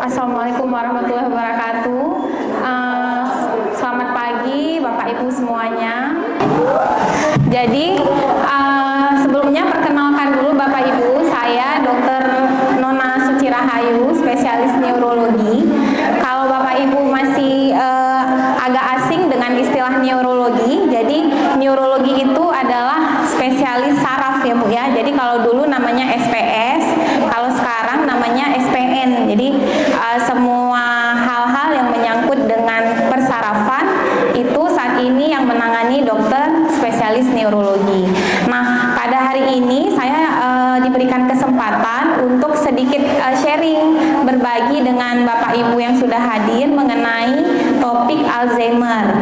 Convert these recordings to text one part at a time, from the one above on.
Assalamualaikum warahmatullahi wabarakatuh. Selamat pagi Bapak Ibu semuanya. Jadi sebelumnya perkenalkan dulu Bapak Ibu, saya Dr. Nona Suci Rahayu, spesialis neurologi. Kalau Bapak Ibu masih agak asing dengan istilah neurologi, jadi neurologi itu adalah spesialis saraf ya Bu ya. Jadi kalau dulu namanya SPS, kalau sekarang namanya SPN. Jadi semua hal-hal yang menyangkut dengan persarafan itu saat ini yang menangani dokter spesialis neurologi. Nah, pada hari ini saya diberikan kesempatan untuk sedikit sharing, berbagi dengan Bapak Ibu yang sudah hadir mengenai topik Alzheimer.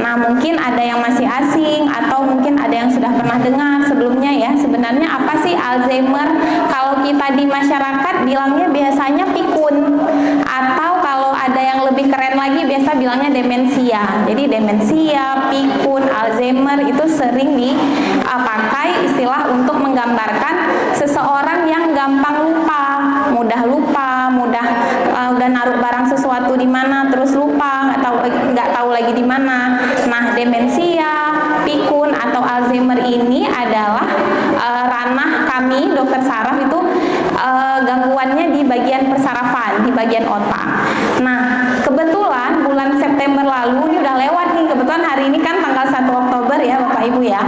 Nah, mungkin ada yang masih asing atau mungkin ada yang sudah pernah dengar sebelumnya ya. Sebenarnya apa sih Alzheimer? Kalau kita di masyarakat bilangnya biasanya pikun, atau kalau ada yang lebih keren lagi biasa bilangnya demensia. Jadi demensia, pikun, Alzheimer itu sering dipakai istilah untuk menggambarkan seseorang yang gampang lupa, mudah udah naruh barang sesuatu di mana terus lupa, nggak tahu lagi di mana. Nah, demensia, pikun atau Alzheimer ini adalah ranah kami dokter saraf itu gangguannya di bagian persarafan, di bagian otak. Nah, kebetulan bulan September lalu, ini udah lewat nih, kebetulan hari ini kan tanggal 1 Oktober ya Bapak Ibu ya.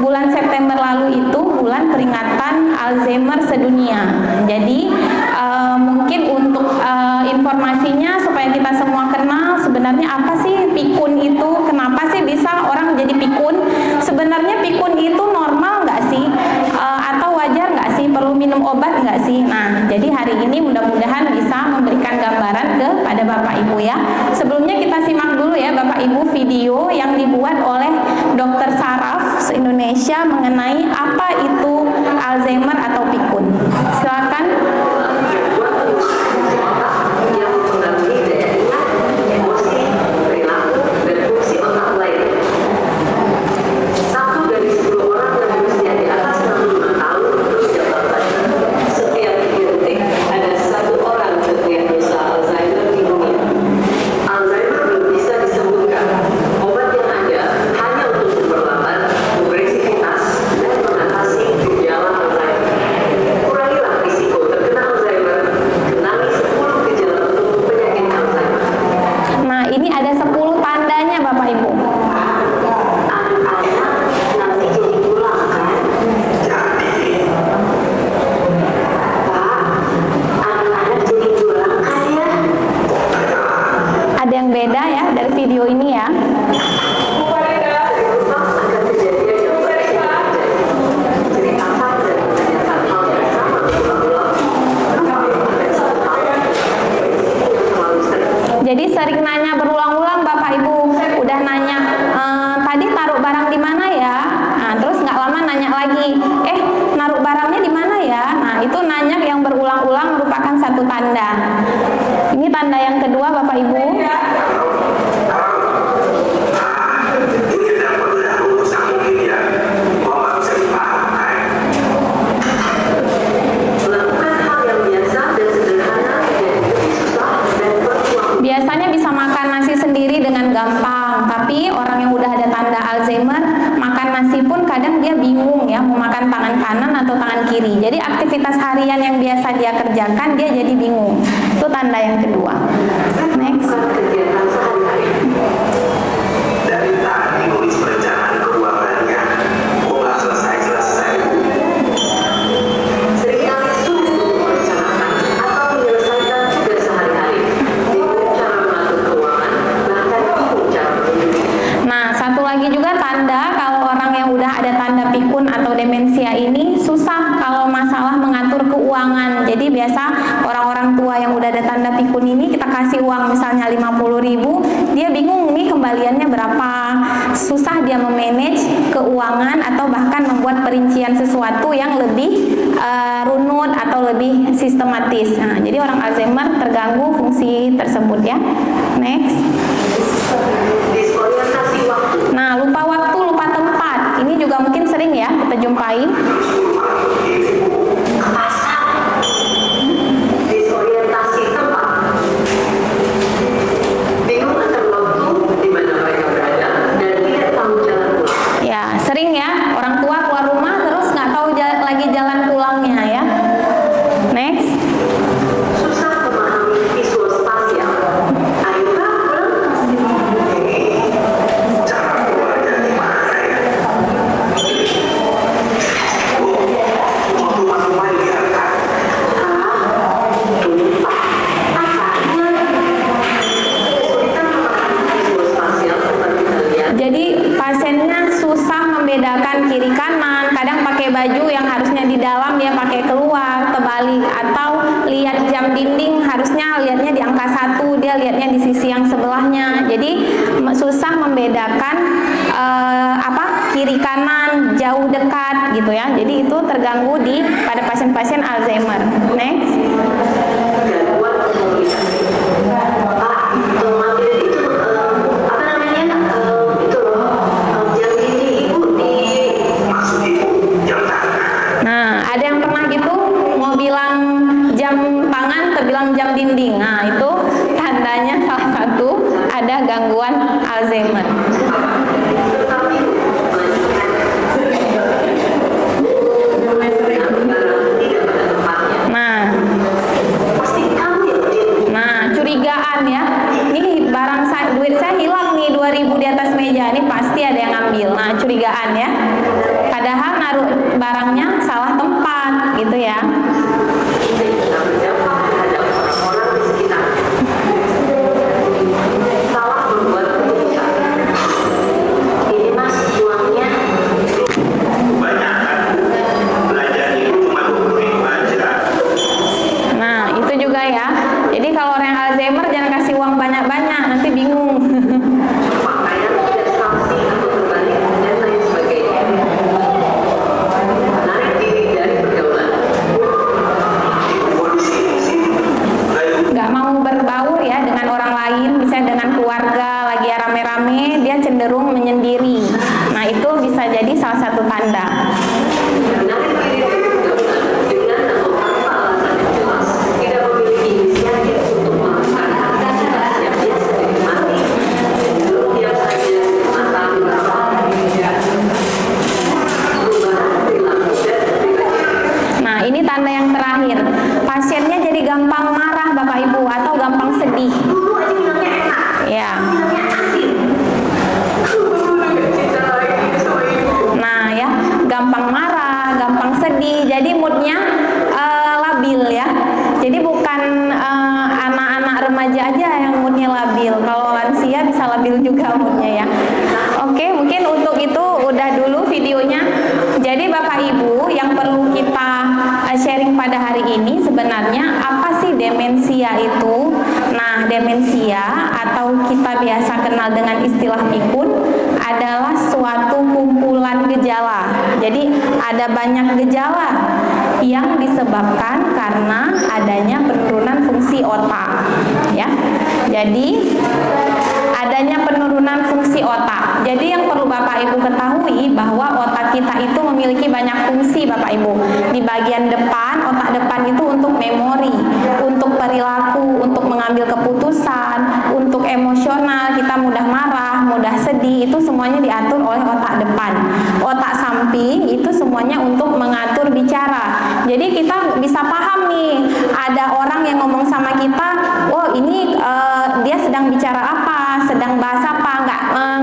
Bulan September lalu itu bulan peringatan Alzheimer sedunia. Jadi mungkin untuk informasinya supaya kita semua kenal sebenarnya apa sih pikun itu, kenapa sih bisa orang jadi pikun. Sebenarnya pikun itu normal nggak sih? Atau wajar nggak sih? Perlu minum obat nggak sih? Nah, jadi hari ini mudah-mudahan bisa memberikan gambaran kepada Bapak Ibu ya. Sebelumnya kita simak dulu ya Bapak Ibu video yang dibuat oleh dokter saraf se-Indonesia mengenai apa itu Alzheimer atau pikun. Silakan. Jadi sering nanya berulang-ulang Bapak Ibu, udah nanya tadi taruh barang di mana ya? Nah, terus nggak lama nanya lagi, naruh barangnya di mana ya? Nah, itu nanya yang berulang-ulang merupakan satu tanda. Ini tanda yang kedua Bapak Ibu. Biasanya bisa makan nasi sendiri dengan gampang, tapi orang yang udah ada tanda Alzheimer makan nasi pun kadang dia bingung ya mau makan tangan kanan atau tangan kiri. Jadi aktivitas harian yang biasa dia kerjakan dia jadi bingung. Itu tanda yang kedua. Next. Dari tadi nulis perencanaan keuangannya, kok nggak selesai-selesai? Seringkali sulit merencanakan atau menyelesaikan tugas sehari-hari. Bingung cara mengatur keuangan, bahkan bingung cara menghidupnya. Nah, satu lagi juga tanda kalau orang yang udah ada tanda pikun atau demensia ini susah kalau masalah mengatur keuangan. Jadi biasa orang-orang tua yang udah ada tanda pikun ini kita kasih uang misalnya 50.000, dia bingung nih kembaliannya berapa. Susah dia memanage keuangan atau bahkan membuat perincian sesuatu yang lebih runut atau lebih sistematis. Nah, jadi orang Alzheimer terganggu fungsi tersebut ya. Next. Disorientasi waktu. Nah, lupa waktu, lupa tempat. Ini juga mungkin sering ya kita jumpai. Ke pasar. Disorientasi tempat. lihatnya di angka 1, dia lihatnya di sisi yang sebelahnya. Jadi susah membedakan kiri kanan, jauh dekat gitu ya. Jadi itu terganggu pada pasien-pasien Alzheimer. Next. Gangguan komunikasi. Pak, kemarin itu apa namanya? Itu loh, jam ini ibu di Maksud ibu jam tangan. Nah, ada yang pernah gitu mau bilang jam tangan atau bilang jam dinding. Nah, itu tandanya salah satu ada gangguan Alzheimer. tetapi melanjutkan tidak pada tempatnya. Nah, Pasti kamu yang dia. nah curigaan ya. Ini barang saya, duit saya hilang nih 2.000 di atas meja. Ini pasti ada yang ngambil. Nah, curigaan ya. Padahal naruh barangnya salah tempat gitu ya. Sehingga berdampak terhadap orang-orang di sekitar. Salah membuat keputusan. Ini mas uangnya Kebanyakan belajar itu cuma 20.000 aja. Nah, itu juga ya. Jadi kalau orang Alzheimer jangan kasih uang banyak-banyak, nanti bingung. pakaian tidak sanksi atau berbalik dan lain sebagainya. Menarik diri dari pergaulan. Kondisi sih. Lalu Nggak mau berbaur ya dengan orang lain, misalnya dengan keluarga lagi rame-rame, dia cenderung menyendiri. Nah, itu bisa jadi salah satu tanda. Menarik diri dari pergaulan dengan atau tanpa alasan yang jelas. Tidak memiliki inisiatif untuk melakukan aktivitas yang biasa dinikmati. Cenderung diam saja atau perubahan perilaku dan perilaku. Nah, ini tanda yang terakhir. Pasiennya jadi gampang marah Bapak Ibu atau gampang sedih. Dulu aja bilangnya enak, Ya. bilangnya asin. Cinta lagi sama ibu. Nah, ya, gampang marah, gampang sedih. Jadi moodnya labil ya. Jadi bukan anak-anak remaja aja yang moodnya labil. Kalau lansia bisa labil juga moodnya ya. Oke, mungkin untuk itu udah dulu videonya. Jadi Bapak Ibu yang perlu kita sharing pada hari ini sebenarnya apa sih demensia itu? Nah, demensia atau kita biasa kenal dengan istilah pikun adalah suatu kumpulan gejala. Jadi ada banyak gejala yang disebabkan karena adanya penurunan fungsi otak, ya. Jadi adanya penurunan fungsi otak. Jadi yang perlu Bapak Ibu ketahui bahwa otak kita itu memiliki banyak fungsi Bapak Ibu. Di bagian depan, otak depan itu untuk memori, untuk perilaku, untuk mengambil keputusan, untuk emosional, kita mudah marah, mudah sedih, itu semuanya diatur oleh otak depan. Otak samping itu semuanya untuk mengatur bicara. Jadi kita bisa paham nih, ada orang yang ngomong sama kita, oh ini dia sedang bicara apa, sedang bahas apa,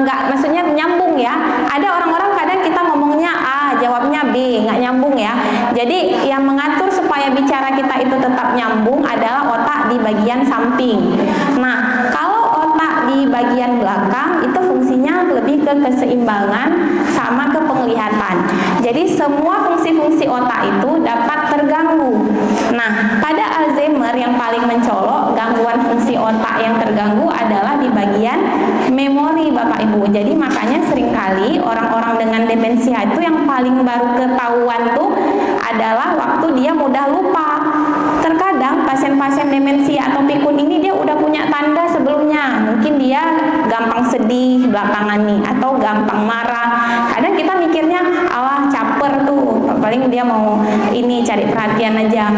nggak maksudnya nyambung ya. Ada orang-orang kadang kita ngomongnya A, jawabnya B, nggak nyambung ya. Jadi yang mengatur supaya bicara kita itu tetap nyambung adalah otak di bagian samping. Nah, kalau otak di bagian belakang itu fungsinya lebih ke keseimbangan sama ke penglihatan. Jadi semua fungsi-fungsi otak itu dapat terganggu. Nah, pada Alzheimer yang paling mencolok, gangguan fungsi otak yang terganggu adalah di bagian memori Bapak Ibu. Jadi makanya seringkali orang-orang dengan demensia itu yang paling baru ketahuan tuh adalah waktu dia mudah lupa. Terkadang pasien-pasien demensia atau pikun ini dia udah punya tanda sebelumnya. Mungkin dia gampang sedih belakangan nih atau gampang marah. Kadang kita mikirnya, alah caper tuh, paling dia mau ini cari perhatian aja.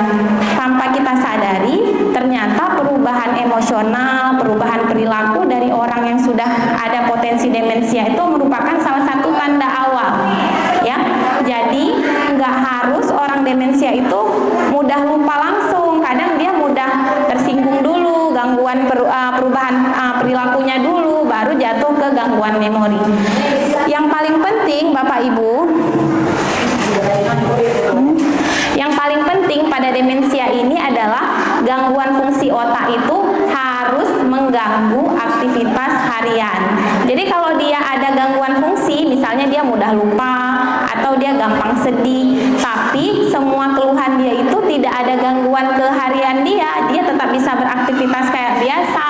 Tanpa kita sadari, ternyata perubahan emosional, perubahan perilaku dari orang yang sudah ada potensi demensia itu merupakan salah satu tanda awal. Ya, jadi nggak harus orang demensia itu mudah lupa langsung. Kadang dia mudah tersinggung dulu, gangguan perubahan perilakunya dulu, baru jatuh ke gangguan memori. Yang paling penting Bapak Ibu, yang paling penting pada demensia ini adalah gangguan fungsi otak itu harus mengganggu aktivitas harian. Jadi kalau dia ada gangguan fungsi, misalnya dia mudah lupa atau dia gampang sedih, tapi semua keluhan dia itu tidak ada gangguan keharian dia tetap bisa beraktivitas biasa,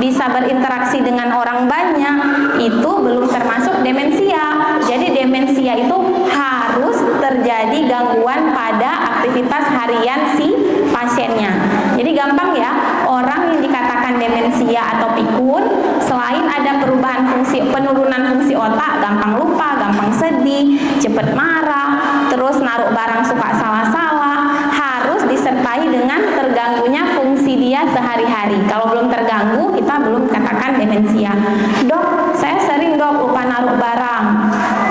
bisa berinteraksi dengan orang banyak, itu belum termasuk demensia. Jadi demensia itu harus terjadi gangguan pada aktivitas harian si pasiennya. Jadi gampang ya, orang yang dikatakan demensia atau pikun, selain ada perubahan penurunan fungsi otak, gampang lupa, gampang sedih, cepat marah, terus naruh barang suka salah-salah, harus disertai dengan terganggunya fungsi dia sehari-hari. Kalau belum terganggu, kita belum katakan demensia. Dok, saya sering dok lupa naruh barang.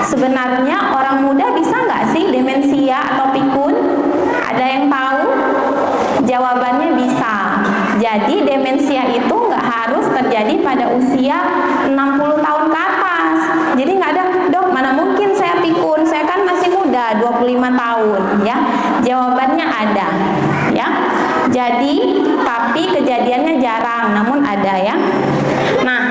Sebenarnya orang muda bisa nggak sih demensia atau pikun? Ada yang tahu? Jawabannya bisa. Jadi demensia itu nggak harus terjadi pada usia 60 tahun ke atas. Jadi nggak ada, dok mana mungkin saya pikun, saya kan masih muda, 25 tahun ya. Jawabannya ada ya. Jadi tapi kejadiannya jarang, namun ada ya. Nah,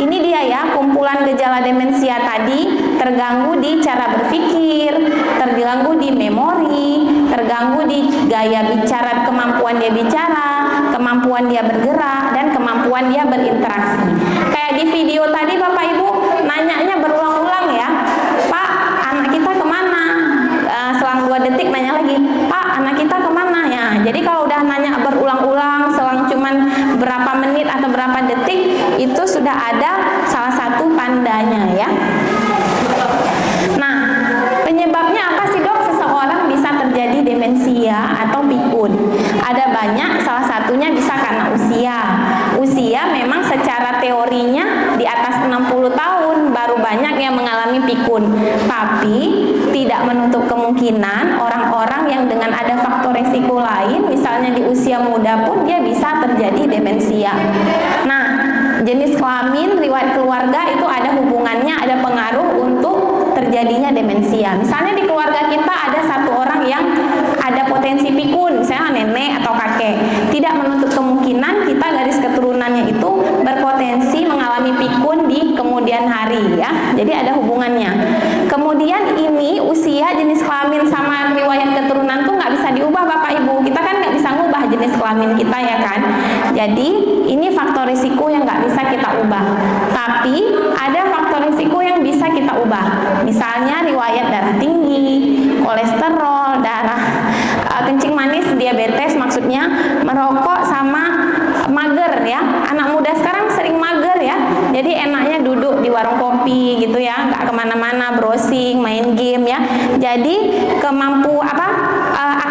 ini dia ya kumpulan gejala demensia tadi, terganggu di cara berpikir, terganggu di memori, terganggu di gaya bicara, kemampuan dia bicara, kemampuan dia bergerak, dan kemampuan dia berinteraksi. Kayak di video tadi Bapak Ibu nanyanya berulang-ulang ya, Pak anak kita kemana? Selang 2 detik nanya lagi, Pak anak kita kemana ya. Jadi kalau udah nanya berulang-ulang selang cuman berapa menit atau berapa detik, itu sudah ada salah satu tandanya ya. Nah, penyebabnya apa sih dok seseorang bisa terjadi demensia atau pikun? Ada banyak, salah satunya bisa karena usia. Usia memang secara teorinya di atas 60 tahun baru banyak yang mengalami pikun. Tapi tidak menutup kemungkinan orang-orang yang dengan ada faktor risiko lain, misalnya di usia muda pun dia bisa terjadi demensia. Nah, jenis kelamin, riwayat keluarga itu ada hubungannya, ada pengaruh untuk terjadinya demensia. Misalnya di keluarga kita ada satu orang yang ada potensi pikun, misalnya nenek atau kakek. Tidak menutup kemungkinan kita garis keturunannya itu berpotensi mengalami pikun di kemudian hari ya. Jadi ada hubungannya. Kemudian ini usia, jenis kelamin sama riwayat keturunan tuh nggak bisa diubah Bapak Ibu. Kita kan nggak bisa ngubah jenis kelamin kita ya kan. Jadi ini faktor risiko yang nggak bisa kita ubah. Tapi ada faktor risiko yang bisa kita ubah. Misalnya riwayat darah tinggi, kolesterol, darah kencing manis, diabetes maksudnya, merokok sama mager ya. Anak muda sekarang sering mager ya. Jadi enaknya duduk di warung kopi gitu ya, nggak kemana-mana, browsing, main game ya. Jadi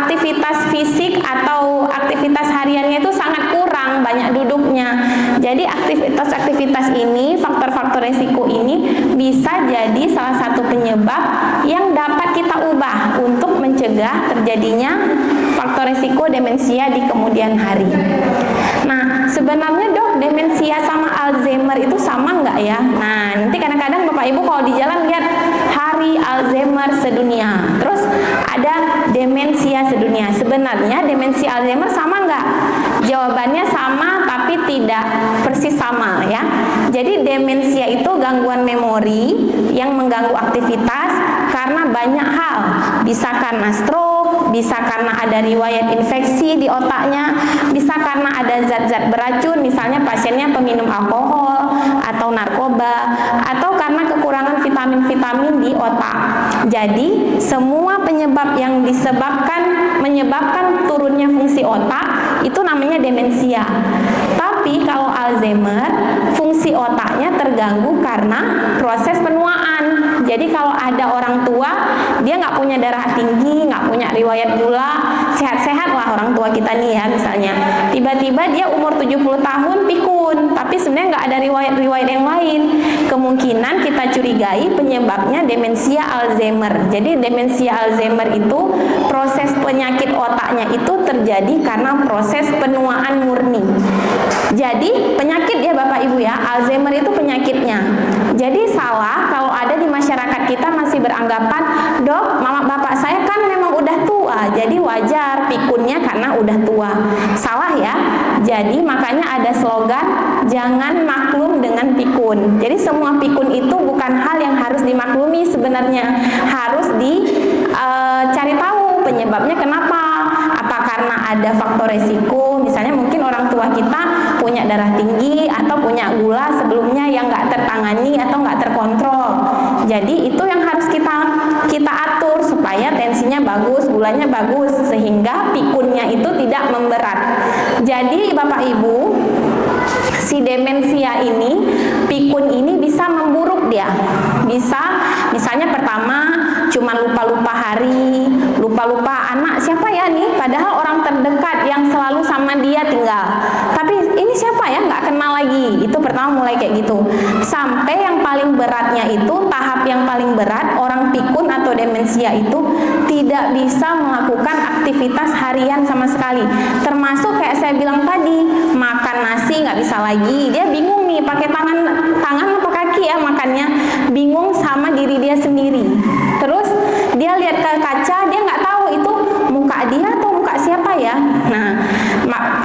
aktivitas fisik atau aktivitas hariannya itu sangat kurang, banyak duduknya. Jadi aktivitas ini, faktor-faktor risiko ini bisa jadi salah satu penyebab yang dapat kita ubah untuk mencegah terjadinya faktor risiko demensia di kemudian hari. Nah, sebenarnya dok, demensia sama Alzheimer itu sama nggak ya? Nah, nanti kadang-kadang Bapak Ibu kalau di jalan lihat Hari Alzheimer Sedunia, terus ada demensia sedunia. Sebenarnya demensia Alzheimer sama nggak? Jawabannya sama, tapi tidak persis sama ya. Jadi demensia itu gangguan memori yang mengganggu aktivitas karena banyak hal. Bisa karena stroke, bisa karena ada riwayat infeksi di otaknya, bisa karena ada zat-zat beracun, misalnya pasiennya peminum alkohol atau narkoba, atau karena kekurangan vitamin-vitamin di otak. Jadi semua penyebab yang menyebabkan turunnya fungsi otak itu namanya demensia. Tapi kalau Alzheimer, fungsi otaknya terganggu karena proses penuaan. Jadi kalau ada orang tua, dia nggak punya darah tinggi, nggak punya riwayat gula, sehat-sehat lah orang tua kita nih ya misalnya. Tiba-tiba dia umur 70 tahun pikun, tapi sebenarnya nggak ada riwayat-riwayat yang lain. Kemungkinan kita curigai penyebabnya demensia Alzheimer. Jadi demensia Alzheimer itu proses penyakit otaknya itu terjadi karena proses penuaan murni. Jadi penyakit ya Bapak Ibu ya, Alzheimer itu penyakitnya. Jadi salah kalau ada di masyarakat kita masih beranggapan, dok, mama bapak saya kan memang udah tua, jadi wajar pikunnya karena udah tua. Salah ya. Jadi makanya ada slogan, jangan maklum dengan pikun. Jadi semua pikun itu bukan hal yang harus dimaklumi sebenarnya, harus dicari tahu penyebabnya kenapa. Apa karena ada faktor resiko, misalnya mungkin orang tua kita punya punya darah tinggi atau punya gula sebelumnya yang nggak tertangani atau nggak terkontrol. Jadi itu yang harus kita atur supaya tensinya bagus, gulanya bagus, sehingga pikunnya itu tidak memberat. Jadi Bapak Ibu, si demensia ini, pikun ini bisa memburuk dia. Bisa misalnya pertama cuma lupa-lupa hari, lupa-lupa anak siapa ya nih, padahal orang terdekat yang selalu sama dia tinggal. Tapi ini siapa ya, nggak kenal lagi. Itu pertama mulai kayak gitu. Sampai yang paling beratnya itu, tahap yang paling berat, orang pikun atau demensia itu tidak bisa melakukan aktivitas harian sama sekali. Termasuk kayak saya bilang tadi, makan nasi nggak bisa lagi. Dia bingung nih pakai tangan apa kaki ya makannya, bingung sama diri dia sendiri. Terus dia lihat ke kaca, dia nggak tahu itu muka dia atau muka siapa ya. Nah,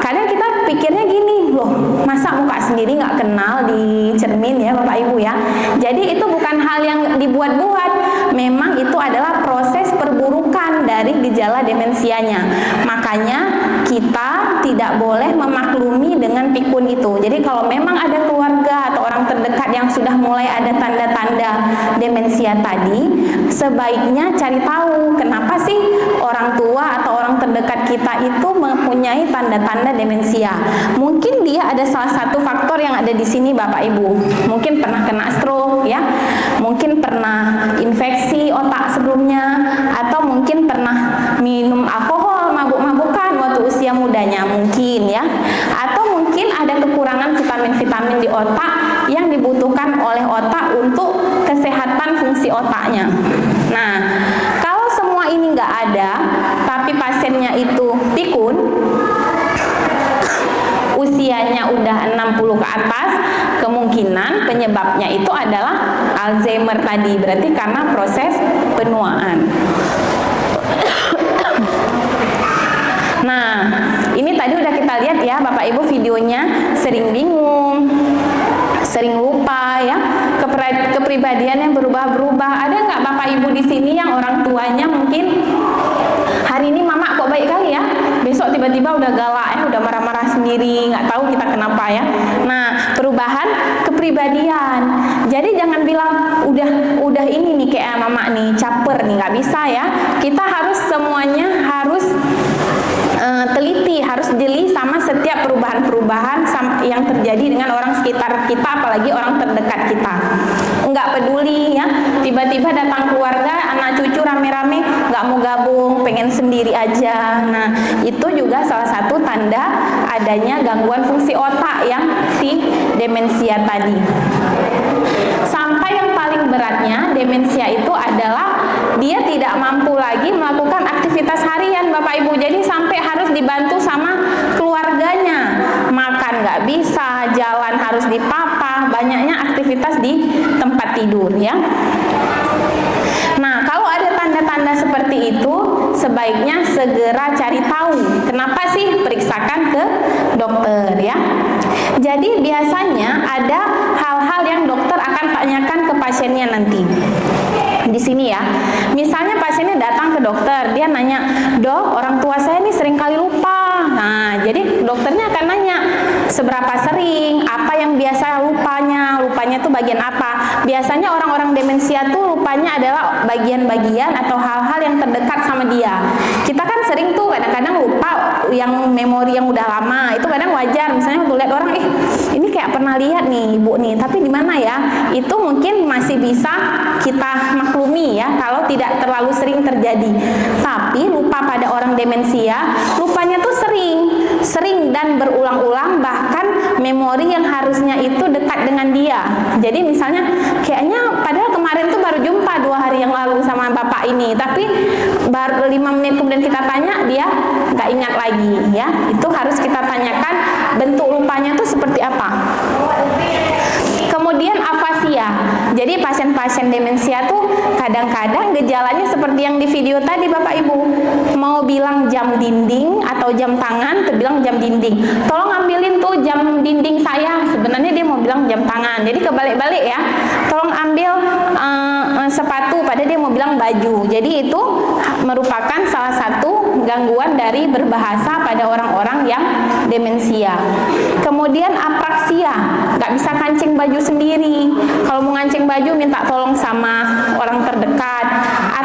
kadang kita pikirnya gini, loh masa muka sendiri nggak kenal di cermin ya Bapak Ibu ya. Jadi itu bukan hal yang dibuat-buat, memang itu adalah proses perburukan dari gejala demensianya. Makanya kita tidak boleh memaklumi dengan pikun itu. Jadi kalau memang ada keluarga atau orang terdekat yang sudah mulai ada tanda-tanda demensia tadi, sebaiknya cari tahu kenapa sih orang tua atau orang terdekat kita itu mempunyai tanda-tanda demensia. Mungkin dia ada salah satu faktor yang ada di sini Bapak Ibu. Mungkin pernah kena stroke ya, mungkin pernah infeksi otak sebelumnya, atau mungkin pernah minum alkohol, mabuk-mabukan waktu usia mudanya mungkin ya, atau mungkin ada kekurangan vitamin-vitamin di otak yang dibutuhkan oleh otak untuk kesehatan fungsi otaknya. Nah, kalau semua ini nggak ada, tapi pasiennya itu pikun, usianya udah 60 ke atas, kemungkinan penyebabnya itu adalah Alzheimer tadi, berarti karena proses penuaan. Nah, ini tadi udah kita lihat ya Bapak Ibu videonya, sering bingung, sering lupa ya, kepribadian yang berubah-berubah. Ada nggak Bapak Ibu di sini yang orang tuanya mungkin hari ini mama kok baik kali ya, besok tiba-tiba udah galak ya, udah marah-marah sendiri, nggak tahu kita kenapa ya. Nah, perubahan kepribadian. Jadi jangan bilang udah ini nih kayak mama nih, caper nih, nggak bisa ya. Kita harus semuanya harus teliti, harus jeli sama setiap perubahan-perubahan yang terjadi dengan orang sekitar kita, apalagi orang terdekat kita. Enggak peduli ya, tiba-tiba datang keluarga, anak cucu rame-rame, nggak mau gabung, pengen sendiri aja. Nah, itu juga salah satu tanda adanya gangguan fungsi otak yang si demensia tadi. Sampai yang paling beratnya demensia itu adalah dia tidak mampu lagi melakukan aktivitas harian Bapak Ibu. Jadi sampai harus dibantu sama keluarganya, makan nggak bisa, jalan harus dipapah, banyaknya aktivitas di tempat tidur ya. Nah, kalau ada tanda-tanda seperti itu, sebaiknya segera cari tahu. Kenapa sih? Periksakan ke dokter ya. Jadi biasanya ada hal-hal yang dokter akan tanyakan ke pasiennya nanti. Di sini ya, misalnya pasiennya datang ke dokter, dia nanya, dok, orang tua saya ini sering kali lupa. Nah, jadi dokternya akan nanya, seberapa sering, apa yang biasa lupanya tuh bagian apa. Biasanya orang-orang demensia tuh lupanya adalah bagian-bagian atau hal-hal yang terdekat sama dia. Kita kan sering tuh kadang-kadang lupa yang memori yang udah lama, itu kadang wajar. Misalnya waktu lihat orang, ini kayak pernah lihat nih ibu nih, tapi di mana ya? Itu mungkin masih bisa kita maklumi ya, kalau tidak terlalu sering terjadi. Tapi lupa pada orang demensia, lupanya tuh sering dan berulang-ulang, bahkan memori yang harusnya itu dekat dengan dia. Jadi misalnya kayaknya padahal kemarin tuh baru jumpa 2 hari yang lalu sama bapak ini, tapi baru 5 menit kemudian kita tanya, dia nggak ingat lagi ya. Itu harus kita tanyakan bentuk lupanya tuh seperti apa. Kemudian afasia. Jadi pasien-pasien demensia tuh kadang-kadang gejalanya seperti yang di video tadi Bapak Ibu. Mau bilang jam dinding atau jam tangan, terbilang jam dinding. Tolong ambilin tuh jam dinding saya. Sebenarnya dia mau bilang jam tangan. Jadi kebalik-balik ya. Tolong ambil sepatu, padahal dia mau bilang baju. Jadi itu merupakan salah satu gangguan dari berbahasa pada orang-orang yang demensia. Kemudian apraksia, nggak bisa kancing baju sendiri. Kalau mau kancing baju minta tolong sama orang terdekat,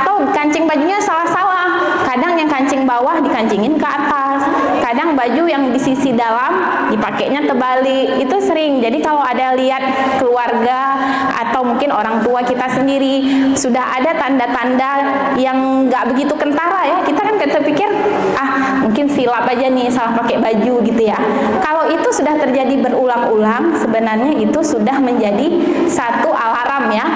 atau kancing bajunya salah-salah. Kadang yang kancing bawah dikancingin ke atas, kadang baju yang di sisi dalam dipakainya terbalik. Itu sering. Jadi kalau ada lihat keluarga atau mungkin orang tua kita sendiri sudah ada tanda-tanda yang nggak begitu kentara ya, kita kan terpikir mungkin silap aja nih, salah pakai baju gitu ya. Kalau itu sudah terjadi berulang-ulang, sebenarnya itu sudah menjadi satu alarm ya,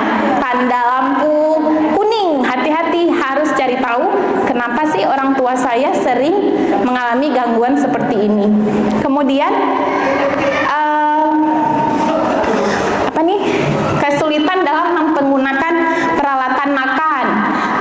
tanda lampu kuning. Hati-hati, harus cari tahu kenapa sih orang tua saya sering mengalami gangguan seperti ini. Kemudian kesulitan dalam menggunakan peralatan makan.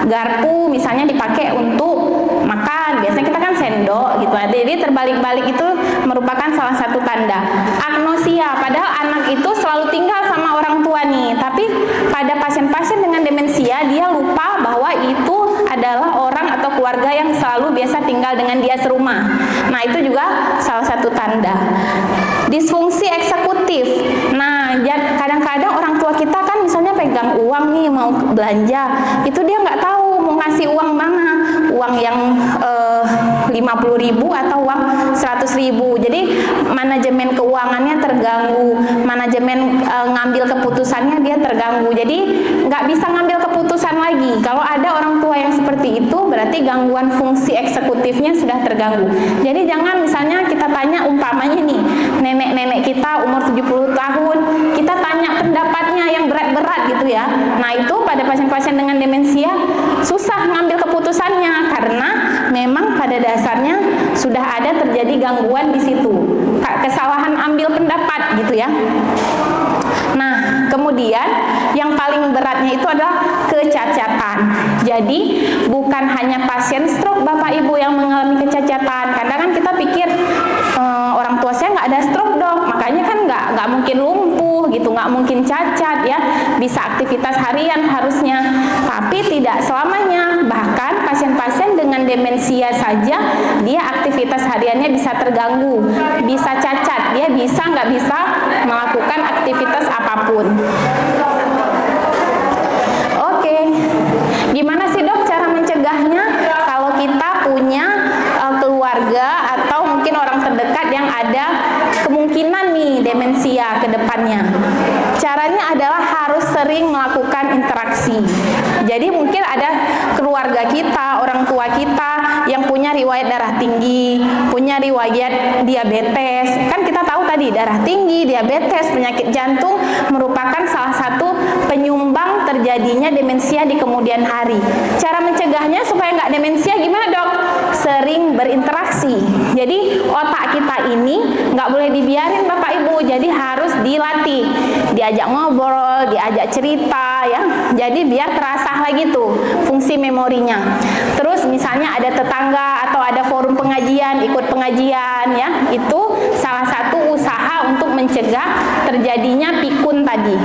Garpu misalnya dipakai untuk makan, biasanya kita kan sendok gitu. Jadi terbalik-balik itu merupakan salah satu tanda. Agnosia, padahal anak itu selalu tinggal sama orang tua nih, tapi pada pasien-pasien dengan demensia dia lupa bahwa itu adalah orang atau keluarga yang selalu biasa tinggal dengan dia serumah. Nah, itu juga salah satu tanda. Disfungsi eksekutif. Nah, kadang-kadang orang tua kita kan misalnya pegang uang nih mau belanja, itu dia nggak tahu mau ngasih uang mana, uang yang 50.000 atau uang 100.000. Jadi manajemen keuangannya terganggu, manajemen ngambil keputusannya dia terganggu. Jadi nggak bisa ngambil keputusan lagi. Kalau ada orang tua yang seperti itu, berarti gangguan fungsi eksekutifnya sudah terganggu. Jadi jangan misalnya kita tanya, umpamanya nih nenek-nenek kita umur 70 tahun, kita tanya pendapatnya yang berat-berat gitu ya. Nah, itu pada pasien-pasien dengan demensia susah ngambil keputusannya karena memang pada dasarnya sudah ada terjadi gangguan di situ, kesalahan ambil pendapat gitu ya. Nah, kemudian yang paling beratnya itu adalah kecacatan. Jadi bukan hanya pasien stroke Bapak Ibu yang mengalami kecacatan. Kadang kan kita pikir orang tua saya nggak ada stroke dok, makanya kan nggak mungkin lumpuh gitu, nggak mungkin cacat ya, bisa aktivitas harian harusnya. Tapi tidak selamanya. Bahkan pasien-pasien dengan demensia saja dia aktivitas hariannya bisa terganggu, bisa cacat, dia nggak bisa melakukan aktivitas apapun. Oke, gimana sih dok cara mencegahnya kalau kita punya keluarga atau mungkin orang terdekat yang ada kemungkinan nih demensia ke depannya? Caranya adalah harus sering melakukan interaksi. Jadi mungkin ada keluarga kita, orang tua kita yang punya riwayat darah tinggi, punya riwayat diabetes. Kan kita tahu tadi darah tinggi, diabetes, penyakit jantung merupakan salah satu penyumbang terjadinya demensia di kemudian hari. Cara mencegahnya supaya nggak demensia gimana dok? Sering berinteraksi. Jadi otak kita ini nggak boleh dibiarin Bapak Ibu, jadi harus dilatih, diajak ngobrol, diajak cerita ya. Jadi biar terasah lagi tuh fungsi memorinya. Terus misalnya ada tetangga atau ada forum pengajian, ikut pengajian ya. Itu salah satu usaha untuk mencegah terjadinya pikun tadi.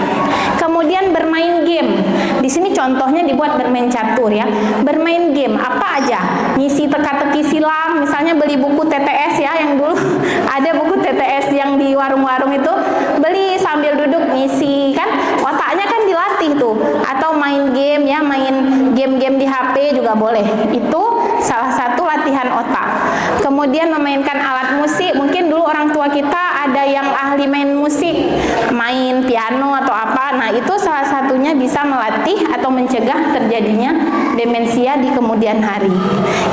Kemudian bermain game. Di sini contohnya dibuat bermain catur ya. Bermain game apa aja? Ngisi teka-teki silang, misalnya beli buku TTS ya, yang dulu ada buku TTS yang di warung-warung itu, beli sambil duduk ngisi kan, otaknya kan dilatih tuh. Atau main game ya, main game-game di HP juga boleh. Itu salah satu latihan otak. Kemudian memainkan alat musik, mungkin dulu orang tua kita ada yang ahli main musik, main piano atau apa. Nah, itu salah satunya bisa melatih atau mencegah terjadinya demensia di kemudian hari.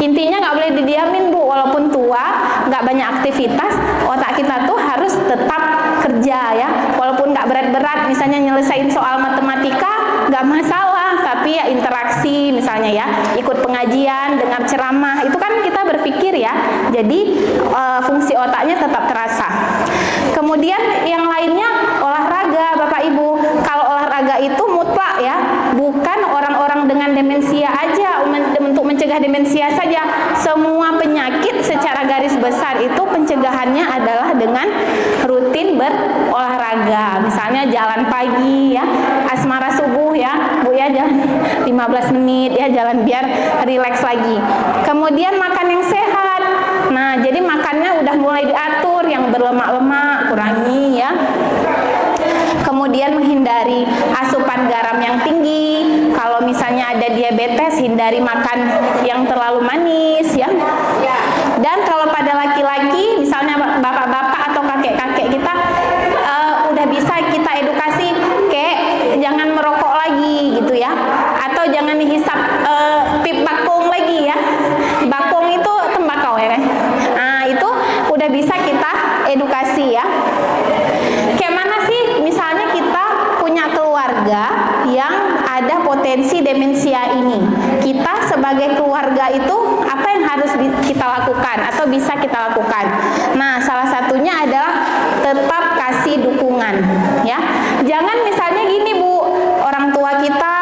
Intinya nggak boleh didiamin Bu, walaupun tua, nggak banyak aktivitas, otak kita tuh harus tetap kerja ya. Walaupun nggak berat-berat, misalnya nyelesain soal matematika, nggak masalah, tapi ya interaksi misalnya ya, ikut pengajian, dengar ceramah, itu kan kita berpikir ya, jadi fungsi otaknya tetap terasa. Kemudian yang lainnya olahraga Bapak Ibu. Kalau olahraga itu mutlak ya, bukan orang-orang dengan demensia aja untuk mencegah demensia saja. Semua penyakit secara garis besar itu pencegahannya adalah dengan rutin berolahraga. Misalnya jalan pagi ya, asmara subuh ya Bu ya, jalan 15 15 menit ya, jalan biar rileks lagi. Kemudian makan yang sehat. Nah, jadi makannya udah mulai diatur, yang berlemak-lemak kurangi ya. Kemudian menghindari asupan garam yang tinggi. Kalau misalnya ada diabetes, hindari makan yang terlalu manis ya. Dan kalau pada laki-laki, misalnya bapak-bapak atau kakek-kakek kita, udah bisa kita edukasi kayak jangan merokok lagi gitu ya, atau jangan dihisap pip bakung lagi ya. Bakung itu tembakau ya kan. Nah, itu udah bisa kita edukasi ya. Kayak mana sih misalnya kita punya keluarga yang ada potensi demensia ini. Kita sebagai keluarga itu apa yang harus kita lakukan atau bisa kita lakukan? Nah, salah satunya adalah tetap kasih dukungan ya. Jangan misalnya gini Bu, orang tua kita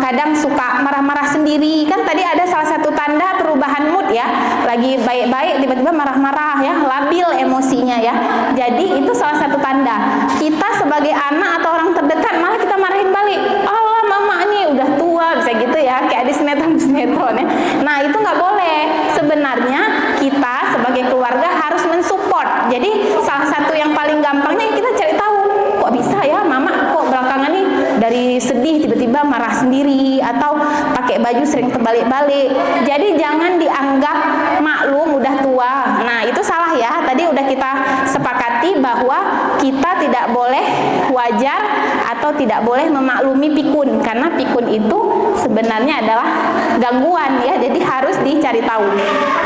kadang suka marah-marah sendiri. Kan tadi ada salah satu tanda perubahan mood ya. Lagi baik-baik tiba-tiba marah-marah ya, labil emosinya ya. Jadi itu salah satu tanda. Kita sebagai anak atau orang terdekat malah kita marahin balik. Allah, mama ini udah tua, bisa gitu ya, kayak di sinetron ya. Nah, itu nggak boleh. Sebenarnya kita sebagai keluarga harus mensupport. Jadi salah satu yang paling gampangnya kita cari tahu, kok bisa ya mama kok belakangan nih dari sedih tiba-tiba marah sendiri, atau pakai baju sering terbalik-balik. Jadi jangan dianggap maklum udah tua. Nah, itu salah ya. Tadi udah kita sepakati bahwa kita tidak boleh wajar atau tidak boleh memaklumi pikun, karena pikun itu sebenarnya adalah gangguan ya. Jadi harus dicari tahu.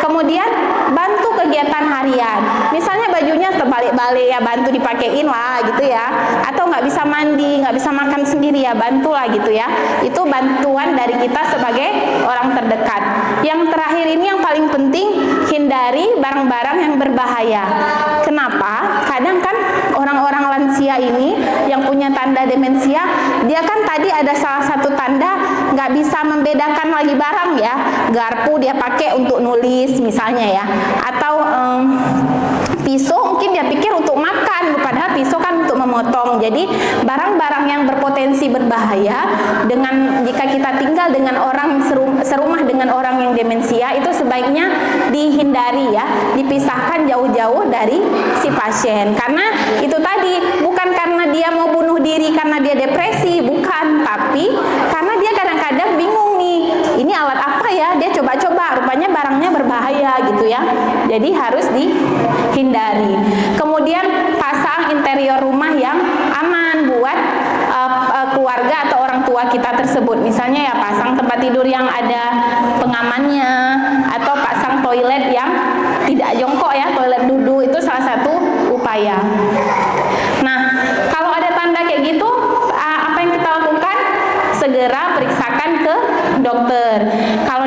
Kemudian bantu kegiatan harian. Misalnya bajunya terbalik-balik ya, bantu dipakein lah gitu ya. Atau nggak bisa mandi, nggak bisa makan sendiri ya, bantulah gitu ya. Itu bantuan dari kita sebagai orang terdekat. Yang terakhir ini yang paling penting, hindari barang-barang yang berbahaya. Kenapa? Kadang kan orang-orang lansia ini yang punya tanda demensia, dia kan tadi ada salah satu tanda nggak bisa membedakan lagi barang ya. Garpu dia pakai untuk nulis misalnya ya, atau pisau mungkin dia pikir untuk makan, padahal pisau kan untuk memotong. Jadi barang-barang yang berpotensi berbahaya, dengan jika kita tinggal dengan orang serumah dengan orang yang demensia, itu sebaiknya dihindari ya, dipisahkan jauh-jauh dari si pasien. Karena itu tadi, bukan karena dia mau bunuh diri karena dia depresi, bukan, tapi karena dia kadang-kadang bingung nih, ini alat apa ya, dia coba-coba, rupanya barangnya berbahaya gitu ya. Jadi harus dihindari. Kemudian pasang interior rumah yang aman buat keluarga atau orang tua kita tersebut. Misalnya ya pasang tempat tidur yang ada pengamannya, atau pasang toilet yang tidak jongkok ya, toilet duduk, itu salah satu upaya. Nah, kalau ada tanda kayak gitu, apa yang kita lakukan? Segera periksakan ke dokter. Kalau